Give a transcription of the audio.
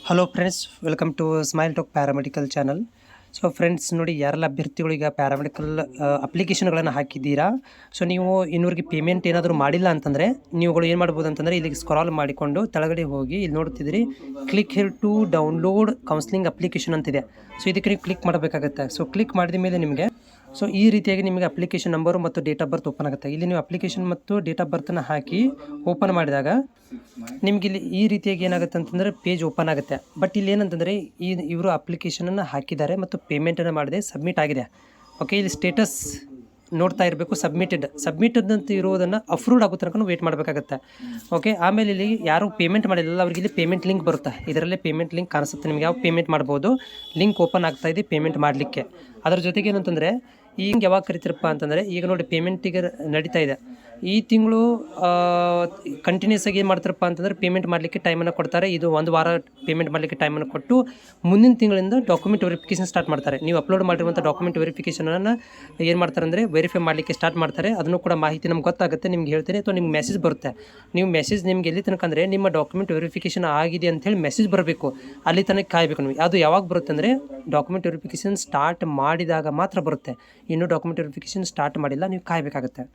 Hello friends, welcome to smile talk paramedical channel. So friends, ನೋಡಿ, ಯಾರೆಲ್ಲ ಅಭ್ಯರ್ಥಿಗಳು ಈಗ ಪ್ಯಾರಾಮೆಡಿಕಲ್ ಅಪ್ಲಿಕೇಶನ್ಗಳನ್ನು ಹಾಕಿದ್ದೀರಾ, ಸೊ ನೀವು ಇನ್ನೂರಿಗೆ ಪೇಮೆಂಟ್ ಏನಾದರೂ ಮಾಡಿಲ್ಲ ಅಂತಂದರೆ ನೀವುಗಳು ಏನು ಮಾಡ್ಬೋದು ಅಂತಂದರೆ ಇಲ್ಲಿಗೆ ಸ್ಕ್ರಾಲ್ ಮಾಡಿಕೊಂಡು ಕೆಳಗಡೆ ಹೋಗಿ ಇಲ್ಲಿ ನೋಡ್ತಿದ್ದೀರಿ click here to download counselling application ಅಂತಿದೆ. ಸೊ ಇದಕ್ಕೆ ನೀವು ಕ್ಲಿಕ್ ಮಾಡಬೇಕಾಗುತ್ತೆ. ಸೊ ಕ್ಲಿಕ್ ಮಾಡಿದ ಮೇಲೆ ನಿಮಗೆ ಈ ರೀತಿಯಾಗಿ ನಿಮಗೆ ಅಪ್ಲಿಕೇಶನ್ ನಂಬರು ಮತ್ತು ಡೇಟ್ ಆಫ್ ಬರ್ತ್ ಓಪನ್ ಆಗುತ್ತೆ. ಇಲ್ಲಿ ನೀವು ಅಪ್ಲಿಕೇಶನ್ ಮತ್ತು ಡೇಟ್ ಆಫ್ ಬರ್ತನ್ನು ಹಾಕಿ ಓಪನ್ ಮಾಡಿದಾಗ ನಿಮಗೆ ಇಲ್ಲಿ ಈ ರೀತಿಯಾಗಿ ಏನಾಗುತ್ತೆ ಅಂತಂದರೆ ಪೇಜ್ ಓಪನ್ ಆಗುತ್ತೆ. ಬಟ್ ಇಲ್ಲಿ ಏನಂತಂದರೆ ಇವರು ಅಪ್ಲಿಕೇಶನನ್ನು ಹಾಕಿದ್ದಾರೆ ಮತ್ತು ಪೇಮೆಂಟನ್ನು ಮಾಡಿದೆ, ಸಬ್ಮಿಟ್ ಆಗಿದೆ. ಓಕೆ, ಇಲ್ಲಿ ಸ್ಟೇಟಸ್ ನೋಡ್ತಾ ಇರಬೇಕು, ಸಬ್ಮಿಟೆಡ್ ಅಂತ ಇರೋದನ್ನು ಅಪ್ರೂವ್ಡ್ ಆಗೋ ತನಕ ವೇಟ್ ಮಾಡಬೇಕಾಗುತ್ತೆ. ಓಕೆ, ಆಮೇಲೆ ಇಲ್ಲಿ ಯಾರು ಪೇಮೆಂಟ್ ಮಾಡಿಲ್ಲ ಅವ್ರಿಗೆ ಇಲ್ಲಿ ಪೇಮೆಂಟ್ ಲಿಂಕ್ ಬರುತ್ತೆ. ಇದರಲ್ಲೇ ಪೇಮೆಂಟ್ ಲಿಂಕ್ ಕಾಣಿಸುತ್ತೆ. ನಿಮಗೆ ಯಾವ ಪೇಮೆಂಟ್ ಮಾಡ್ಬೋದು, ಲಿಂಕ್ ಓಪನ್ ಆಗ್ತಾ ಇದೆ ಪೇಮೆಂಟ್ ಮಾಡಲಿಕ್ಕೆ. ಅದರ ಜೊತೆಗೆ ಏನಂತಂದರೆ ಹಿಂಗೆ ಯಾವಾಗ ಕರಿತೀರಪ್ಪ ಅಂತಂದರೆ, ಈಗ ನೋಡಿ ಪೇಮೆಂಟಿಗೆ ನಡೀತಾ ಇದೆ. ಈ ತಿಂಗಳು ಕಂಟಿನ್ಯೂಸ್ ಆಗಿ ಏನು ಮಾಡ್ತಾರಪ್ಪ ಅಂತಂದರೆ ಪೇಮೆಂಟ್ ಮಾಡಲಿಕ್ಕೆ ಟೈಮನ್ನು ಕೊಡ್ತಾರೆ. ಇದು ಒಂದು ವಾರ ಪೇಮೆಂಟ್ ಮಾಡಲಿಕ್ಕೆ ಟೈಮನ್ನು ಕೊಟ್ಟು ಮುಂದಿನ ತಿಂಗಳಿಂದ ಡಾಕ್ಯುಮೆಂಟ್ ವೆರಿಫಿಕೇಷನ್ ಸ್ಟಾರ್ಟ್ ಮಾಡ್ತಾರೆ. ನೀವು ಅಪ್ಲೋಡ್ ಮಾಡಿರುವಂಥ ಡಾಕ್ಯುಮೆಂಟ್ ವೆರಿಫಿಕೇಷನನ್ನು ಏನು ಮಾಡ್ತಾರೆ ಅಂದರೆ ವೆರಿಫೈ ಮಾಡಲಿಕ್ಕೆ ಸ್ಟಾರ್ಟ್ ಮಾಡ್ತಾರೆ. ಅದನ್ನು ಕೂಡ ಮಾಹಿತಿ ನಮ್ಗೆ ಗೊತ್ತಾಗುತ್ತೆ, ನಿಮ್ಗೆ ಹೇಳ್ತೀನಿ. ಅಥವಾ ನಿಮ್ಗೆ ಮೆಸೇಜ್ ಬರುತ್ತೆ. ನಿಮ್ಗೆ ಎಲ್ಲಿ ತನಕ ಅಂದರೆ ನಿಮ್ಮ ಡಾಕ್ಯುಮೆಂಟ್ ವೆರಿಫಿಕೇಷನ್ ಆಗಿದೆ ಅಂಥೇಳಿ ಮೆಸೇಜ್ ಬರಬೇಕು. ಅಲ್ಲಿ ತನಕ ಕಾಯಬೇಕು ನೀವು. ಅದು ಯಾವಾಗ ಬರುತ್ತೆ ಅಂದರೆ ಡಾಕ್ಯುಮೆಂಟ್ ವೆರಿಫಿಕೇಷನ್ ಸ್ಟಾರ್ಟ್ ಮಾಡಿದಾಗ ಮಾತ್ರ ಬರುತ್ತೆ. ಇನ್ನೂ ಡಾಕ್ಯುಮೆಂಟ್ ವೆರಿಫಿಕೇಷನ್ ಸ್ಟಾರ್ಟ್ ಮಾಡಿಲ್ಲ, ನೀವು ಕಾಯಬೇಕಾಗುತ್ತೆ.